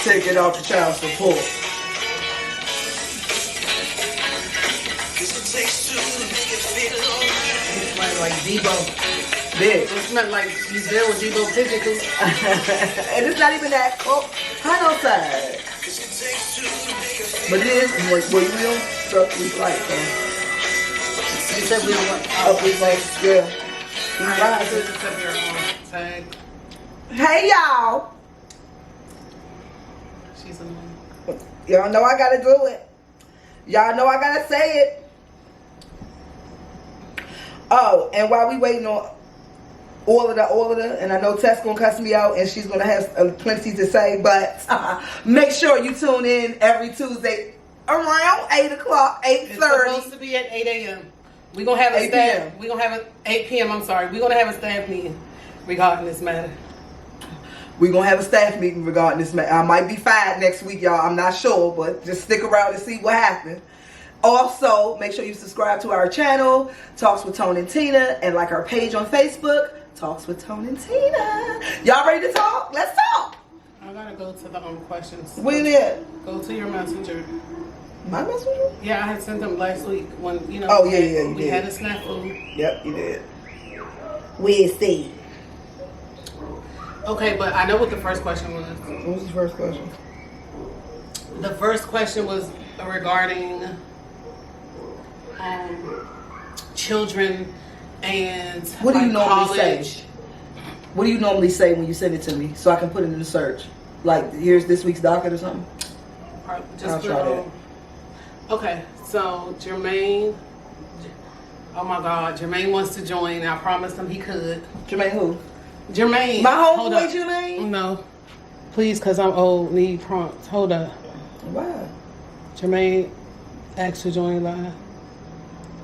take it off the child support. It smells like Debo. Big. It smells like he's there with Debo physically. And it's not even that hot outside. But it is, well, you will truck we like, so. You said we don't want Up we like, yeah. Alright, so just up your tag. Hey, y'all. She's annoying. Y'all know I gotta do it. Y'all know I gotta say it. Oh, and while we waiting on all of the, and I know Tess gonna cuss me out and she's gonna have plenty to say, but make sure you tune in every Tuesday around 8 o'clock, 8:30. It's supposed to be at 8 a.m. We're gonna have a staff. We're gonna have a 8 p.m. I'm sorry. We're gonna have a staff meeting regarding this matter. We're gonna have a staff meeting regarding this matter. I might be fired next week, y'all. I'm not sure, but just stick around and see what happens. Also, make sure you subscribe to our channel, Talks with Tone and Teena, and like our page on Facebook, Talks with Tone and Teena. Y'all ready to talk? Let's talk. I gotta go to the questions. Where there? Go to your messenger. My messenger? Yeah, I had sent them last week when you know. Oh yeah, you we did. had a snafu. Yep, you did. We'll see. Okay, but I know what the first question was. What was the first question? The first question was regarding children and what do you normally college. say? What do you normally say when you send it to me so I can put it in the search? Like, here's this week's docket or something? Just I'll try that. Okay, so Jermaine. Oh my God, Jermaine wants to join. I promised him he could. Jermaine who? Jermaine. My hold homeboy up. Jermaine? No. Please, because I'm old, need prompts. Hold up. Wow. Jermaine asked to join live.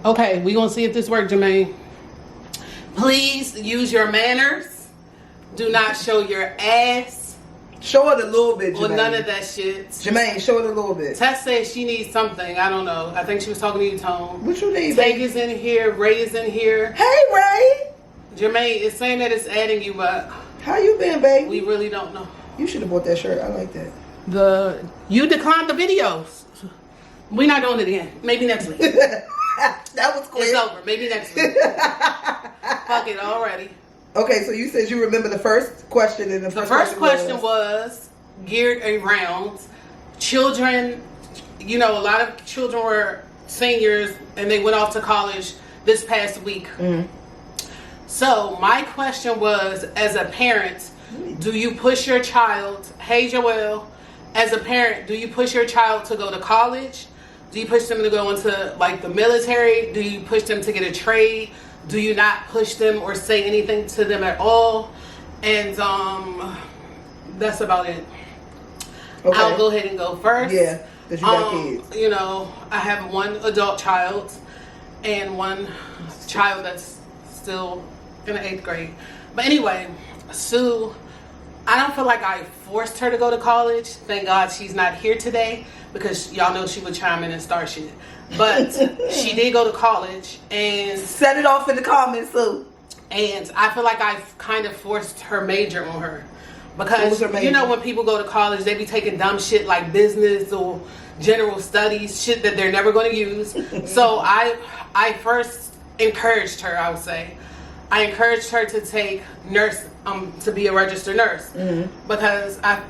Okay, we gonna see if this works, Jermaine. Please use your manners. Do not show your ass. Show it a little bit, Jermaine. Or none of that shit. Jermaine, show it a little bit. Tess says she needs something. I don't know. I think she was talking to you, Tone. What you need, Tank baby? is in here. Ray is in here. Hey, Ray. Jermaine, it's saying that it's adding you, but How you been, baby? we really don't know. You should have bought that shirt. I like that. You declined the videos. We're not doing it again. Maybe next week. That was quick. It's over. Maybe next week. Fuck it already. Okay, so you said you remember the first question, and The first question was geared around children. You know, a lot of children were seniors and they went off to college this past week. Mm-hmm. So my question was, as a parent, do you push your child, hey Joelle, as a parent, do you push your child to go to college? Do you push them to go into like the military? Do you push them to get a trade? Do you not push them or say anything to them at all? And that's about it. Okay. I'll go ahead and go first. Yeah, because you got kids. You know, I have one adult child and one child that's still in the 8th grade. But anyway, Sue, I don't feel like I forced her to go to college. Thank God she's not here today because y'all know she would chime in and start shit. But she did go to college and Set it off in the comments, Sue. and I feel like I kind of forced her major on her. What was Because, her major? you know, when people go to college, they be taking dumb shit like business or general studies, shit that they're never going to use. So I first encouraged her, I would say. I encouraged her to take nurse, to be a registered nurse. Mm-hmm. Because I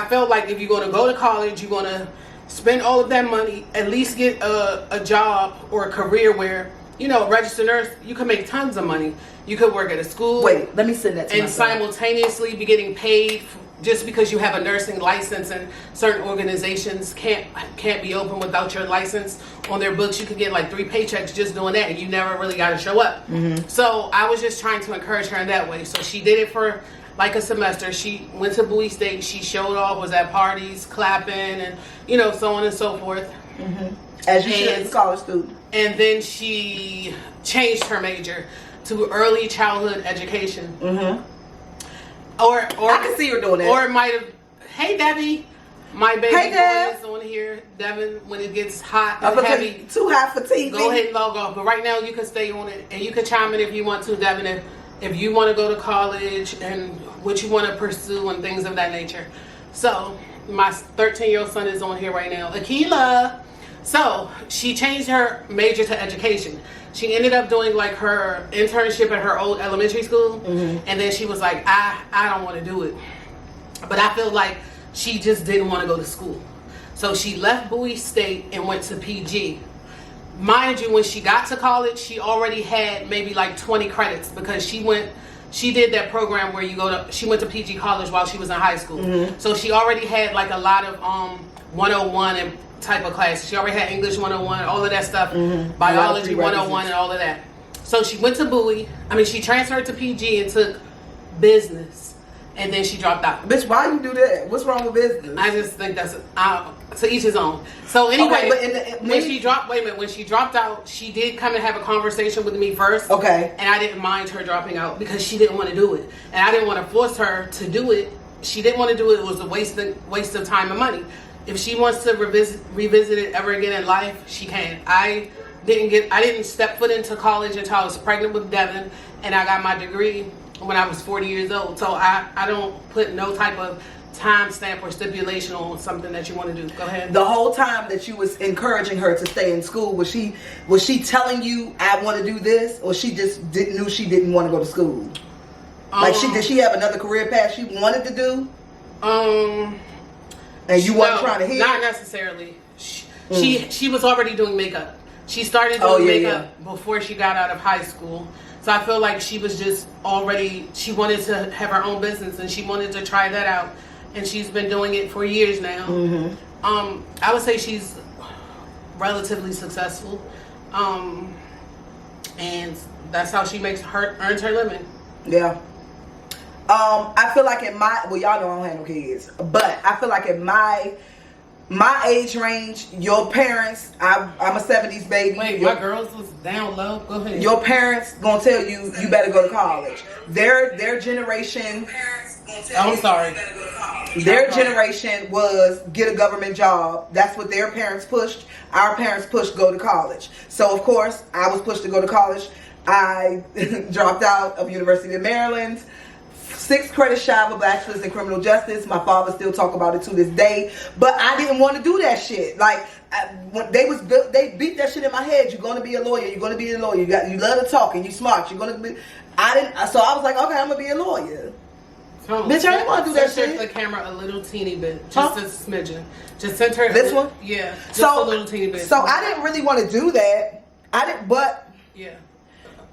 felt like if you're going to go to college, you're going to spend all of that money, at least get a job or a career where, you know, a registered nurse, you can make tons of money. You could work at a school. Wait, let me send that to and my son. simultaneously be getting paid just because you have a nursing license, and certain organizations can't be open without your license on their books. You could get like 3 paychecks just doing that, and you never really got to show up. Mm-hmm. So I was just trying to encourage her in that way. So she did it for like a semester. She went to Bowie State. She showed off, was at parties, clapping, and you know, so on and so forth. Mm-hmm. As you should as a college student. And then she changed her major to early childhood education. Mm-hmm. Or I can see her doing that. Or it might have. Hey, Debbie, my baby Hey, boy Deb. is on here. Devin, when it gets hot I'm and gonna heavy, too hot for TV. go ahead and log off. But right now, you can stay on it, and you can chime in if you want to, Devin. If you want to go to college and what you want to pursue and things of that nature. So my 13-year-old son is on here right now. Akila. So she changed her major to education. She ended up doing like her internship at her old elementary school, and then she was like, I don't want to do it. But I feel like she just didn't want to go to school. So she left Bowie State and went to PG. Mind you, when she got to college, she already had maybe like 20 credits because she did that program where she went to PG college while she was in high school. So she already had like a lot of 101 and type of class. She already had English 101, all of that stuff, biology 101 and all of that. So she went to Bowie. She transferred to PG and took business, and then she dropped out. Bitch, why you do that? What's wrong with business? I just think that's to each his own. So anyway, okay, when she dropped out, she did come and have a conversation with me first. Okay. And I didn't mind her dropping out because she didn't want to do it, and I didn't want to force her to do it. She didn't want to do it. It was a waste of time and money. If she wants to revisit it ever again in life, she can. I didn't step foot into college until I was pregnant with Devin, and I got my degree when I was 40 years old. So I don't put no type of time stamp or stipulation on something that you want to do. Go ahead. The whole time that you was encouraging her to stay in school, was she telling you I want to do this, or she just knew she didn't want to go to school? Did she have another career path she wanted to do? And you weren't trying to hear? Not necessarily. She was already doing makeup. She started doing makeup before she got out of high school. So I feel like she was just she wanted to have her own business and she wanted to try that out. And she's been doing it for years now. I would say she's relatively successful. And that's how she earns her living. Yeah. I feel like y'all know I don't have no kids, but I feel like in my age range, your parents, I'm a 70s baby. Wait, my girls was down low. Go ahead. Your parents gonna tell you better go to college. Their generation. I'm sorry. Their generation was get a government job. That's what their parents pushed. Our parents pushed go to college. So of course, I was pushed to go to college. I dropped out of University of Maryland. 6 credits shy of a bachelor's in criminal justice. My father still talk about it to this day. But I didn't want to do that shit. Like when they beat that shit in my head. You're gonna be a lawyer. You're gonna be a lawyer. You love to talk and you smart. You're gonna be. So I was like, okay, I'm gonna be a lawyer. Bitch, I didn't want to do that shit. The camera a little teeny bit, just a smidgen. Just send her this one. Yeah, just a little teeny bit. So I didn't really want to do that. Yeah.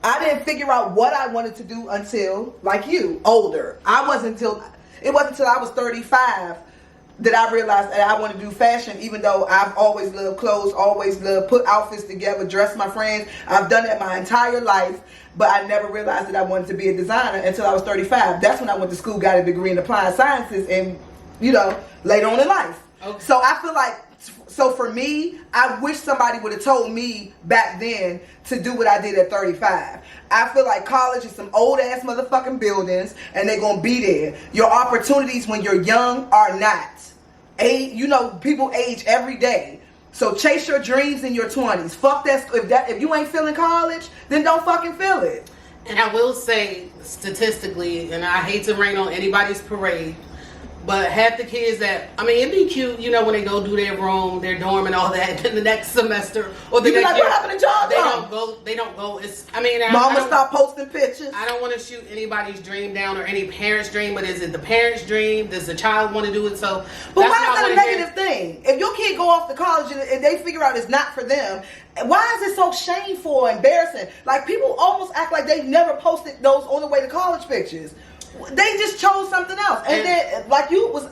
I didn't figure out what I wanted to do until, like you, older. It wasn't until I was 35 that I realized that I wanted to do fashion, even though I've always loved clothes, always loved put outfits together, dress my friends. I've done that my entire life, but I never realized that I wanted to be a designer until I was 35. That's when I went to school, got a degree in applied sciences, and, later on in life. Okay. So I feel like, for me, I wish somebody would have told me back then to do what I did at 35. I feel like college is some old ass motherfucking buildings and they're gonna be there. Your opportunities when you're young are not. People age every day. So chase your dreams in your 20s. Fuck that. If you ain't feeling college, then don't fucking feel it. And I will say, statistically, and I hate to rain on anybody's parade, but half the kids it'd be cute, when they go do their room, their dorm and all that, then the next semester or the next year, what happened to y'all? They don't go. Mama, stop posting pictures. I don't want to shoot anybody's dream down or any parent's dream, but is it the parent's dream? Does the child want to do it? So, but why is that a negative thing? If your kid go off to college and they figure out it's not for them, why is it so shameful or embarrassing? Like, people almost act like they've never posted those on the way to college pictures. They just chose something else. And then, like you was,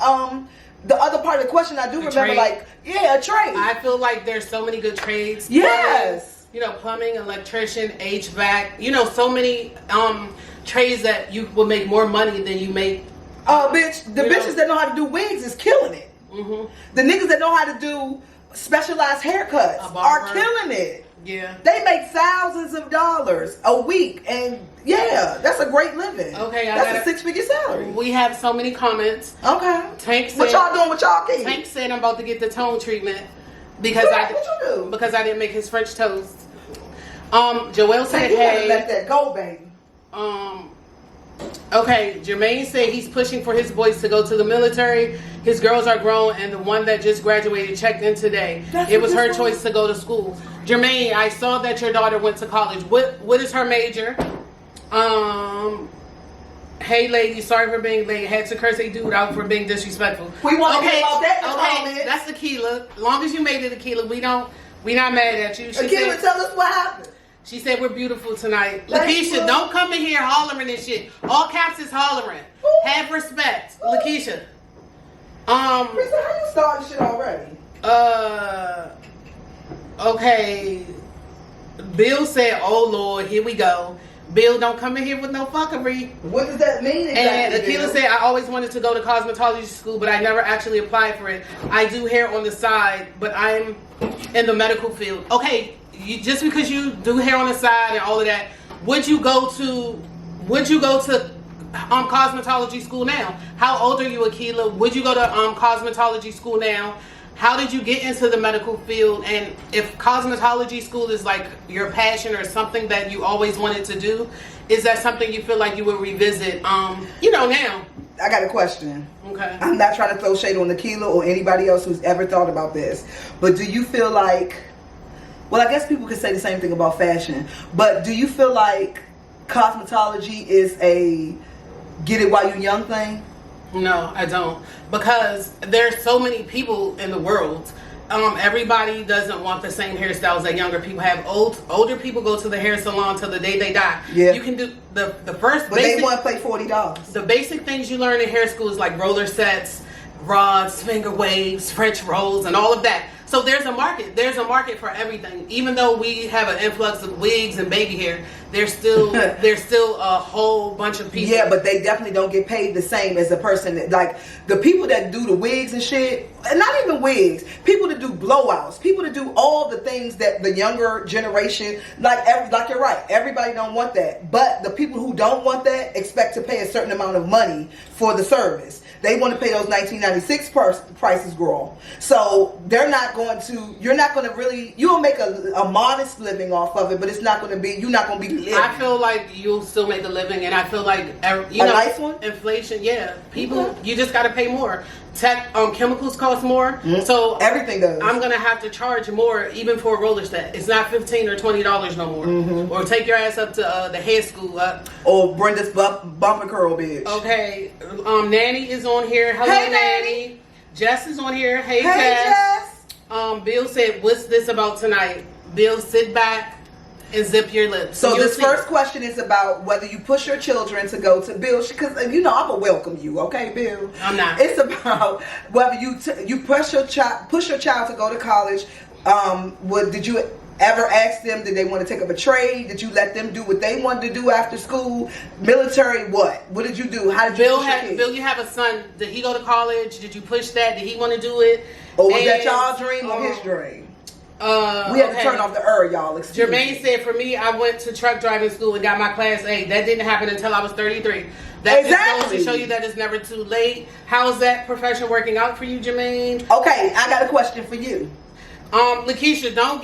the other part of the question I do remember, trade. A trade. I feel like there's so many good trades. Yes. Plumbing, electrician, HVAC, so many trades that you will make more money than you make. Oh, bitch, the bitches that know how to do wigs is killing it. Mm-hmm. The niggas that know how to do specialized haircuts are killing it. Yeah. They make thousands of dollars a week, and that's a great living. Okay, that's a 6-figure salary. We have so many comments. Okay. Tank said, what y'all doing with y'all kids? Tank said I'm about to get the tone treatment because what you do? Because I didn't make his French toast. Joelle said, "Hey, hey, let that go, baby." Okay, Jermaine said he's pushing for his boys to go to the military. His girls are grown, and the one that just graduated checked in today. It was her choice to go to school. Jermaine, I saw that your daughter went to college. What is her major? Hey, lady, sorry for being late. Had to curse a dude out for being disrespectful. We want to hear about that in the okay, comments. that's Akila. As long as you made it, Akila, we not mad at you. Akila, tell us what happened. She said we're beautiful tonight. Thank Lakeisha, you. don't come in here hollering and shit. All caps is hollering. Ooh. Have respect, Ooh. Lakeisha. Krista, how you starting shit already? Okay. Bill said, "Oh Lord, here we go." Bill, don't come in here with no fuckery. What does that mean exactly? And Akila said, I always wanted to go to cosmetology school, but I never actually applied for it. I do hair on the side, but I'm in the medical field. Okay, just because you do hair on the side and all of that, would you go to cosmetology school now? How old are you, Akila? Would you go to cosmetology school now? How did you get into the medical field? And if cosmetology school is like your passion or something that you always wanted to do, is that something you feel like you would revisit, now? I got a question. Okay. I'm not trying to throw shade on Akila or anybody else who's ever thought about this, but do you feel like, well, I guess people could say the same thing about fashion, but do you feel like cosmetology is a get it while you're young thing? No, I don't. Because there's so many people in the world. Everybody doesn't want the same hairstyles that younger people have. Older people go to the hair salon till the day they die. Yeah. You can do the first but basic, they want to pay $40. The basic things you learn in hair school is like roller sets, rods, finger waves, French rolls, and all of that. So there's a market. There's a market for everything. Even though we have an influx of wigs and baby hair, there's still a whole bunch of people. Yeah, but they definitely don't get paid the same as the person that, like the people that do the wigs and shit, and not even wigs, people that do blowouts, people that do all the things that the younger generation, like you're right, everybody don't want that. But the people who don't want that expect to pay a certain amount of money for the service. They want to pay those 1996 prices, girl. So they're not going to. You're not going to really. You'll make a modest living off of it, but it's not going to be. You're not going to be living. I feel like you'll still make a living, and I feel like a nice one. Inflation. Yeah, people. You just got to pay more. Chemicals cost more, so everything does. I'm gonna have to charge more, even for a roller set. It's not $15 or $20 no more. Or take your ass up to the hair school. Or Brenda's bump and curl, bitch. Okay, Nanny is on here. Hello, hey, Nanny. Jess is on here. Hey, Jess. Bill said, "What's this about tonight?" Bill, sit back and zip your lips. So this first question is about whether you push your children to go to Bill, because I'm gonna welcome you, okay, Bill? I'm not. It's about whether you push your child to go to college. Did you ever ask them, did they want to take up a trade? Did you let them do what they wanted to do after school? Military, what? What did you do? How did you push your kids? Bill, you have a son. Did he go to college? Did you push that? Did he want to do it? Or was that y'all's dream or his dream? We had to turn off the y'all. Jermaine said, for me, I went to truck driving school and got my class A. That didn't happen until I was 33. That just goes to show you that it's never too late. How's that profession working out for you, Jermaine? Okay, I got a question for you. Lakeisha, don't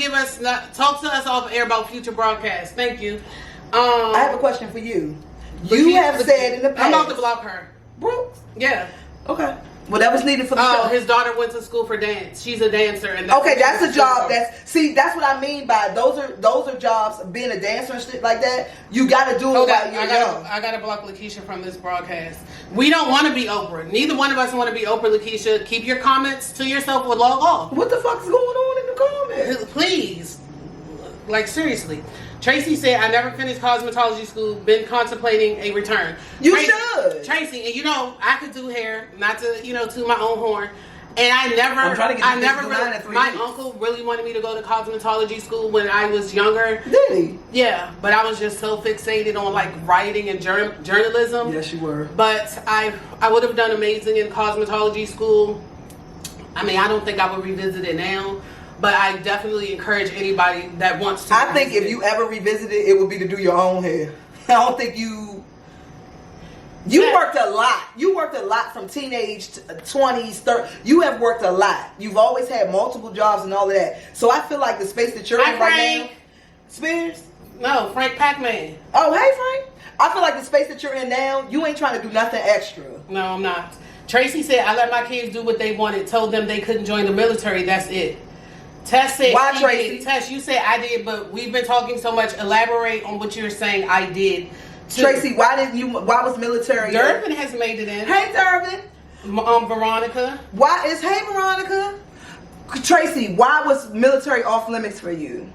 talk to us off air about future broadcasts. Thank you. I have a question for you. You have said in the past. I'm about to block her. Brooks? Yeah. Okay. Well, that was needed for the show. His daughter went to school for dance. She's a dancer, and that's a job. That's what I mean by those are jobs. Being a dancer and shit like that, you got to do it while you're young. I got to block Lakeisha from this broadcast. We don't want to be Oprah. Neither one of us want to be Oprah. Lakeisha, keep your comments to yourself or log off. What the fuck is going on in the comments? Please, like seriously. Tracy said, I never finished cosmetology school, been contemplating a return. You should. Tracy, and I could do hair, not to, toot my own horn. And my uncle really wanted me to go to cosmetology school when I was younger. Did he? Yeah, but I was just so fixated on like writing and journalism. Yes, you were. But I would have done amazing in cosmetology school. I mean, I don't think I would revisit it now. But I definitely encourage anybody that wants to. I think if you ever revisit it, it would be to do your own hair. I don't think you worked a lot. You worked a lot from teenage to 20s, 30s. You have worked a lot. You've always had multiple jobs and all of that. So I feel like the space that you're in right now, Spears, No, Frank Pac-Man. Oh, hey, Frank. I feel like the space that you're in now, you ain't trying to do nothing extra. No, I'm not. Tracy said, I let my kids do what they wanted. Told them they couldn't join the military. That's it. Tess said, why, Tracy? Tess, you said I did, but we've been talking so much. Elaborate on what you're saying. I did. Too. Tracy, why was military? Durbin has made it in. Hey, Durbin. Veronica. Hey, Veronica. Tracy, why was military off limits for you?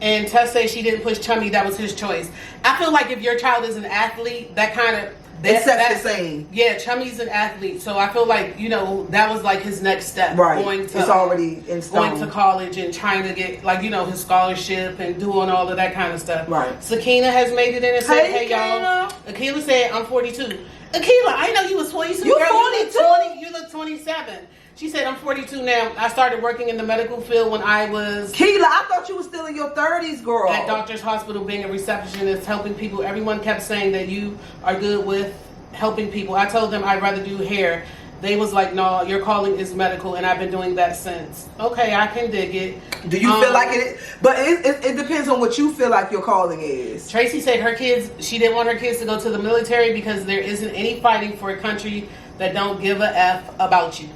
And Tess said she didn't push Chummy. That was his choice. I feel like if your child is an athlete, that kind of... It's the same. Yeah, Chummy's an athlete, so I feel like, you know, that was like his next step. Right. It's already in stone. Going to college and trying to get, like, you know, his scholarship and doing all of that kind of stuff. Right. Sakina has made it in and said, hey y'all. Akila said, I'm 42. Akila, I know you was 22. You girl, 42? You look 27. She said, I'm 42 now. I started working in the medical field when I was... Keila, I thought you were still in your 30s, girl. At Doctor's Hospital, being a receptionist, helping people. Everyone kept saying that you are good with helping people. I told them I'd rather do hair. They was like, no, your calling is medical, and I've been doing that since. Okay, I can dig it. Do you feel like it? But it depends on what you feel like your calling is. Tracy said she didn't want her kids to go to the military because there isn't any fighting for a country that don't give a F about you.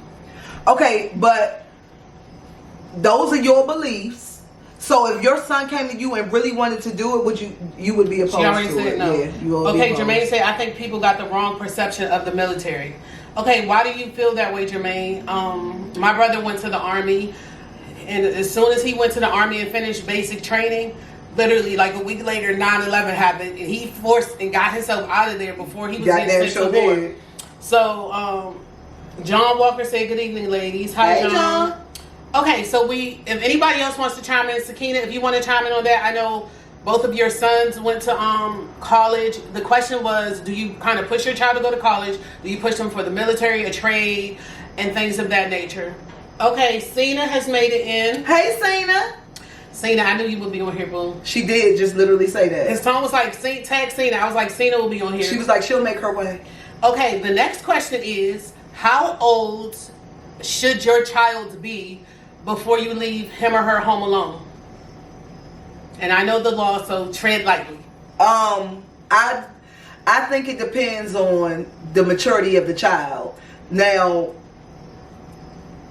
Okay, but those are your beliefs. So if your son came to you and really wanted to do it, you would be opposed to it? She already said no. Yeah, you would okay, be opposed. Jermaine said, I think people got the wrong perception of the military. Okay, why do you feel that way, Jermaine? My brother went to the Army, and as soon as he went to the Army and finished basic training, literally like a week later, 9/11 happened, and he forced and got himself out of there before he was in the war. So, John Walker said, good evening, ladies. Hi, hey, John. Okay, so if anybody else wants to chime in, Sakina, if you want to chime in on that, I know both of your sons went to college. The question was, do you kind of push your child to go to college? Do you push them for the military, a trade, and things of that nature? Okay, Cena has made it in. Hey, Cena. Cena, I knew you would be on here, boo. She did just literally say that. His tone was like, tag Cena. I was like, Cena will be on here. She was like, she'll make her way. Okay, the next question is, how old should your child be before you leave him or her home alone? And I know the law, so tread lightly. I think it depends on the maturity of the child. Now,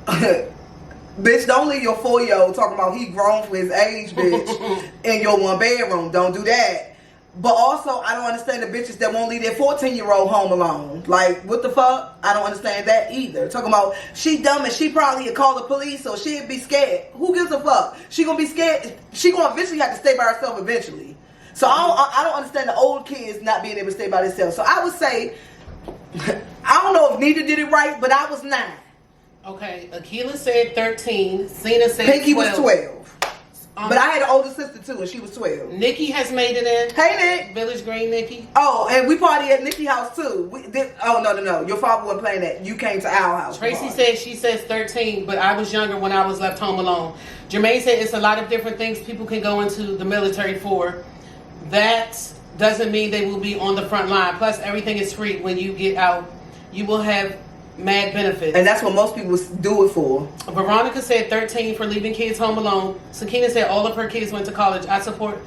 bitch, don't leave your 4-year-old talking about he grown for his age, bitch, in your 1 bedroom. Don't do that. But also, I don't understand the bitches that won't leave their 14-year-old home alone. Like, what the fuck? I don't understand that either. Talking about, she dumb and she probably would call the police or she'd be scared. Who gives a fuck? She gonna be scared. She gonna eventually have to stay by herself eventually. So I don't understand the old kids not being able to stay by themselves. So I would say, I don't know if Nita did it right, but I was 9. Okay, Akila said 13. Cena said Pinky 12. was 12. But I had an older sister too, and she was 12. Nikki has made it in. Hey, Nick. Village Green, Nikki. Oh, and we party at Nikki's house too. No. Your father wasn't playing that. You came to our house. Tracy said she says 13, but I was younger when I was left home alone. Jermaine said it's a lot of different things people can go into the military for. That doesn't mean they will be on the front line. Plus, everything is free when you get out. You will have mad benefits. And that's what most people do it for. Veronica said 13 for leaving kids home alone. Sakina said all of her kids went to college. I support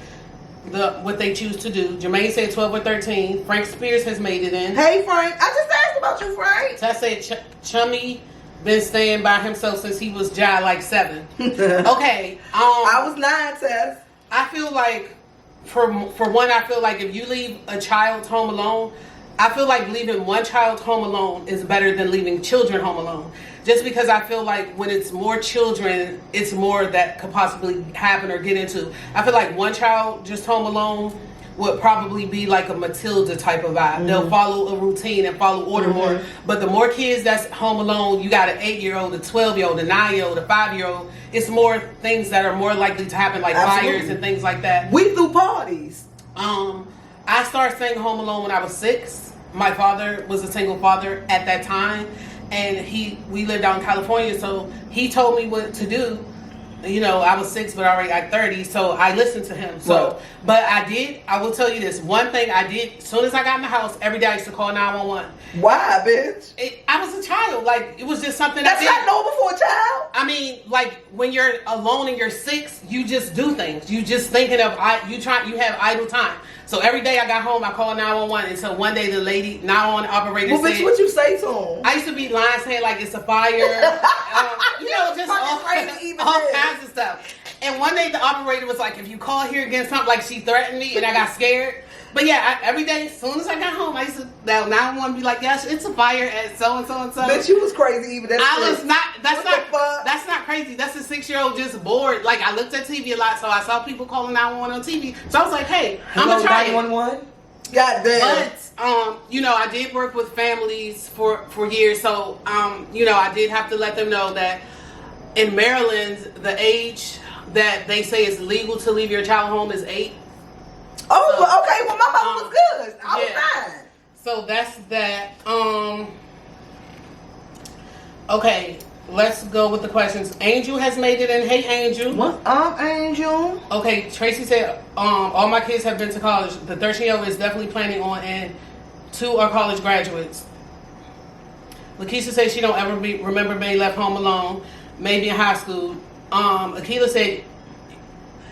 what they choose to do. Jermaine said 12 or 13. Frank Spears has made it in. Hey, Frank. I just asked about you, Frank. Tess said Chummy been staying by himself since he was like 7. Okay. I was 9, Tess. I feel like, for one, I feel like if you leave a child home alone, I feel like leaving one child home alone is better than leaving children home alone. Just because I feel like when it's more children, it's more that could possibly happen or get into. I feel like one child just home alone would probably be like a Matilda type of vibe. Mm-hmm. They'll follow a routine and follow order more. But the more kids that's home alone, you got an 8-year-old, a 12-year-old, a 9-year-old, a 5-year-old. It's more things that are more likely to happen, like fires and things like that. We threw parties. I started staying home alone when I was 6. My father was a single father at that time, and we lived out in California, so he told me what to do. You know, I was 6, but already at 30, so I listened to him. So, right. But I will tell you this. One thing I did, as soon as I got in the house, every day I used to call 911. Why, bitch? I was a child. Like, it was just something that's not normal for a child. I mean, like when you're alone and you're 6, you just do things. You just thinking of you have idle time. So every day I got home, I called 911, and so one day the lady 911 operator Well, said, bitch, what you say to him? I used to be lying saying like it's a fire, just all kinds of stuff. And one day the operator was like, if you call here again, something like she threatened me, and I got scared. But yeah, every day, as soon as I got home, I used to now want to be like, yes, it's a fire at so and so and so. Bitch, you was crazy even. I was not. That's not crazy. That's a 6-year-old just bored. Like I looked at TV a lot, so I saw people calling 911 on TV. So I was like, hey, I'm gonna try 911. God damn. But I did work with families for years, so I did have to let them know that in Maryland, the age that they say is legal to leave your child home is 8. Oh, so, okay. Well, my mother was good. I was fine. So that's that. Okay, let's go with the questions. Angel has made it in. Hey, Angel. What's up, Angel? Okay, Tracy said, all my kids have been to college. The 13-year-old is definitely planning on, and 2 are college graduates. Lakeisha said she don't ever remember being left home alone. Maybe in high school. Akila said,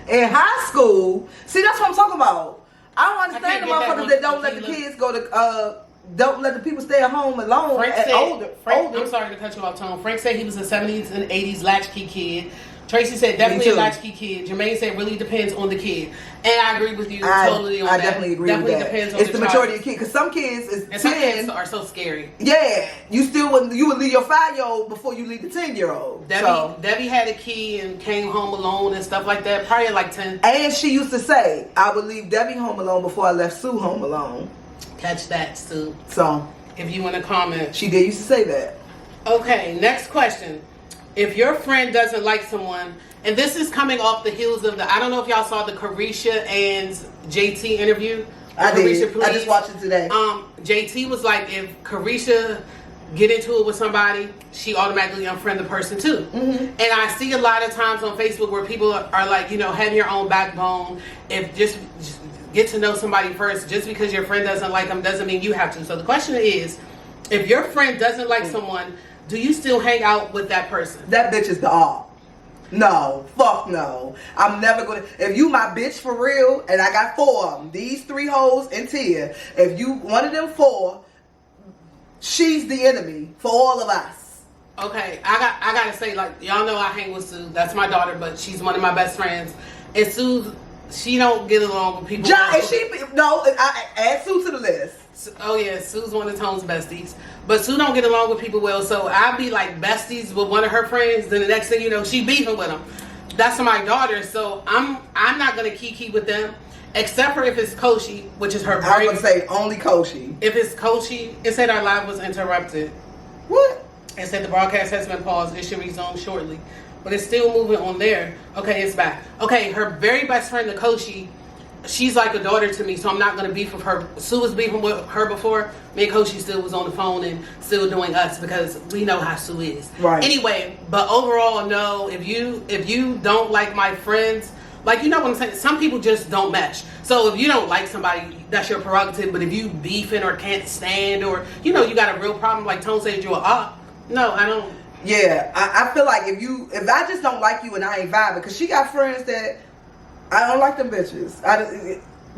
in high school, see, that's what I'm talking about. I don't understand the motherfuckers that don't let the kids go to, don't let the people stay at home alone. Older. I'm sorry to cut you off, Tone. Frank said he was a 70s and 80s latchkey kid. Tracy said definitely a latchkey kid. Jermaine said really depends on the kid. And I agree with you totally on that. I definitely agree with that. Depends on it's the majority of kids. Because some kids is 10. Some kids are so scary. Yeah. You would leave your 5-year-old before you leave the 10-year-old. Debbie had a key and came home alone and stuff like that. Probably at like 10. And she used to say, I would leave Debbie home alone before I left Sue home alone. Catch that, Sue. So, if you want to comment. She did used to say that. Okay, next question. If your friend doesn't like someone, and this is coming off the heels of I don't know if y'all saw the Carisha and JT interview. I did. I just watched it today. JT was like, if Carisha get into it with somebody, she automatically unfriend the person too. Mm-hmm. And I see a lot of times on Facebook where people are like, having your own backbone. If just get to know somebody first. Just because your friend doesn't like them doesn't mean you have to. So the question is, if your friend doesn't like someone, do you still hang out with that person? That bitch is the all. No, fuck no. I'm never gonna. If you my bitch for real, and I got 4 of them, these 3 hoes and Tia. If you one of them 4, she's the enemy for all of us. Okay, I gotta say, like, y'all know I hang with Sue. That's my daughter, but she's one of my best friends. And Sue, she don't get along with people. Add Sue to the list. Oh yeah, Sue's one of Tone's besties. But Sue don't get along with people well, so I'll be like besties with one of her friends, then the next thing you know, she beefing with them. That's my daughter, so I'm not gonna kiki with them, except for if it's Koshi, which is her break. I was gonna say only Koshi. If it's Koshi, it said our live was interrupted. What? It said the broadcast has been paused. It should resume shortly. But it's still moving on there. Okay, it's back. Okay, her very best friend, the Koshi, she's like a daughter to me, so I'm not going to beef with her. Sue was beefing with her before. Me and Koshi still was on the phone and still doing us because we know how Sue is. Right. Anyway, but overall, no. If you don't like my friends, like, you know what I'm saying? Some people just don't mesh. So if you don't like somebody, that's your prerogative. But if you beefing or can't stand or, you got a real problem, like Tone said, you're up. No, I don't. Yeah, I feel like if I just don't like you and I ain't vibing, because she got friends that I don't like them bitches.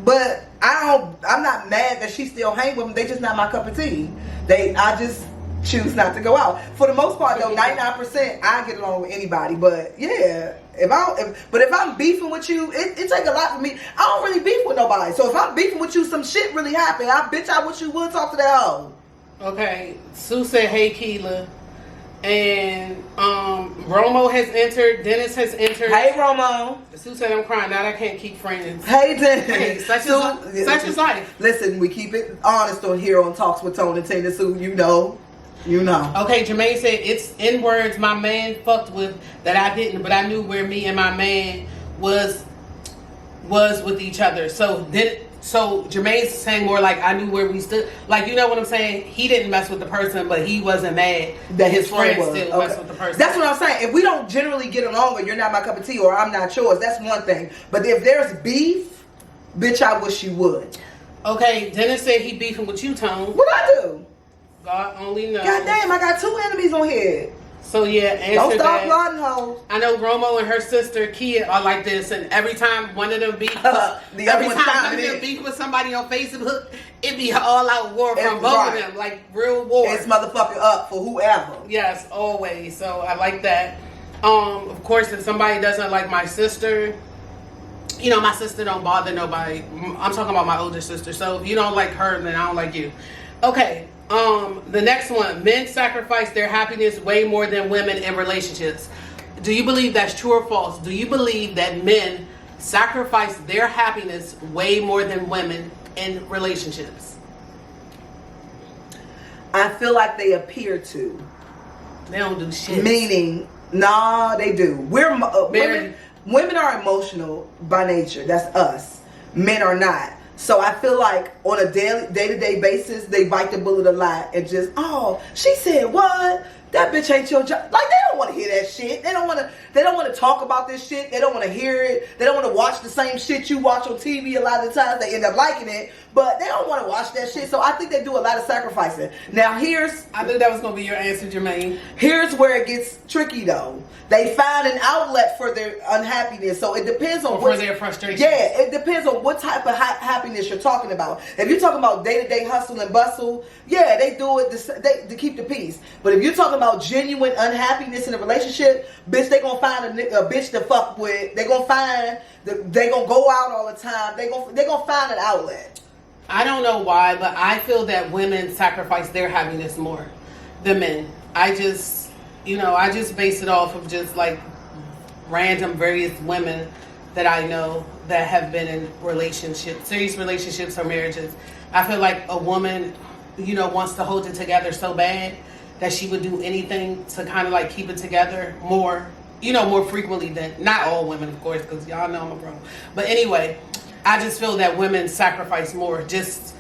But I'm not mad that she still hang with them. They just not my cup of tea. I just choose not to go out. For the most part, though, 99% I get along with anybody. But yeah, if I'm beefing with you, it take a lot for me. I don't really beef with nobody. So if I'm beefing with you, some shit really happened. I wish you would talk to that hoe. Okay, Sue said, "Hey, Keela." And Romo has entered. Dennis has entered. Hey, Romo. Sue said, "I'm crying now. I can't keep friends." Hey, Dennis. Hey, such is life. Listen, we keep it honest on here on Talks with Tone Teena. Sue, you know. Okay, Jermaine said, "It's in words my man fucked with that I didn't, but I knew where me and my man was with each other." So Jermaine's saying more like, I knew where we stood. Like, you know what I'm saying? He didn't mess with the person, but he wasn't mad that his friend still messed with the person. That's what I'm saying. If we don't generally get along or you're not my cup of tea or I'm not yours, that's one thing. But if there's beef, bitch, I wish you would. Okay, Dennis said he beefing with you, Tone. What I do? God only knows. God damn, I got 2 enemies on here. So yeah, answer Don't stop that. plotting, hoes. I know Romo and her sister Kia are like this, and every time one of them beef, with somebody on Facebook, it be all out war from both of them, like real war. It's motherfucking up for whoever. Yes, always. So I like that. Of course, if somebody doesn't like my sister, you know, my sister don't bother nobody. I'm talking about my older sister. So if you don't like her, then I don't like you. Okay. The next one, men sacrifice their happiness way more than women in relationships. Do you believe that's true or false? Do you believe that men sacrifice their happiness way more than women in relationships? I feel like they appear to. They don't do shit. Meaning, nah, they do. Women are emotional by nature. That's us. Men are not. So I feel like on a day-to-day basis, they bite the bullet a lot and just, oh, she said what? That bitch ain't your job. Like, they don't want to hear that shit. They don't want to talk about this shit. They don't want to hear it. They don't want to watch the same shit you watch on TV a lot of the times. They end up liking it, but they don't want to watch that shit. So I think they do a lot of sacrificing. Now I knew that was going to be your answer, Jermaine. Here's where it gets tricky though. They find an outlet for their unhappiness. So it depends on for their frustration. Yeah, it depends on what type of happiness you're talking about. If you're talking about day-to-day hustle and bustle, yeah, they do it to keep the peace. But if you're talking about genuine unhappiness in a relationship, bitch, they gonna find a bitch to fuck with. They gonna go out all the time. They gonna find an outlet. I don't know why, but I feel that women sacrifice their happiness more than men. I just base it off of just like random various women that I know that have been in relationships, serious relationships or marriages. I feel like a woman, wants to hold it together so bad that she would do anything to kind of like keep it together more frequently than, not all women, of course, because y'all know I'm a pro. But anyway, I just feel that women sacrifice more, just,